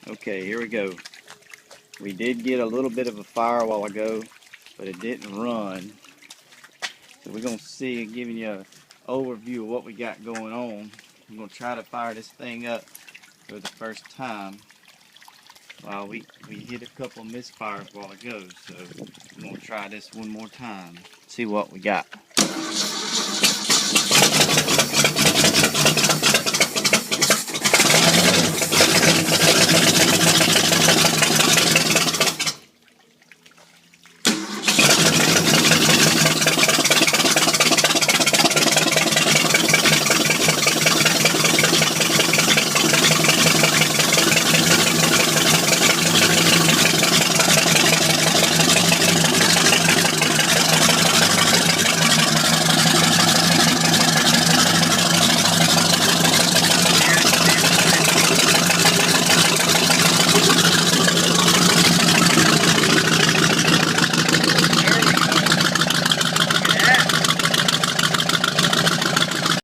Okay, here we go. We did get a little bit of a fire a while ago, but it didn't run. So we're going to see, giving you an overview of what we got going on. I'm going to try to fire this thing up for the first time. Well, we hit a couple of misfires a while ago, so I'm going to try this one more time. See what we got.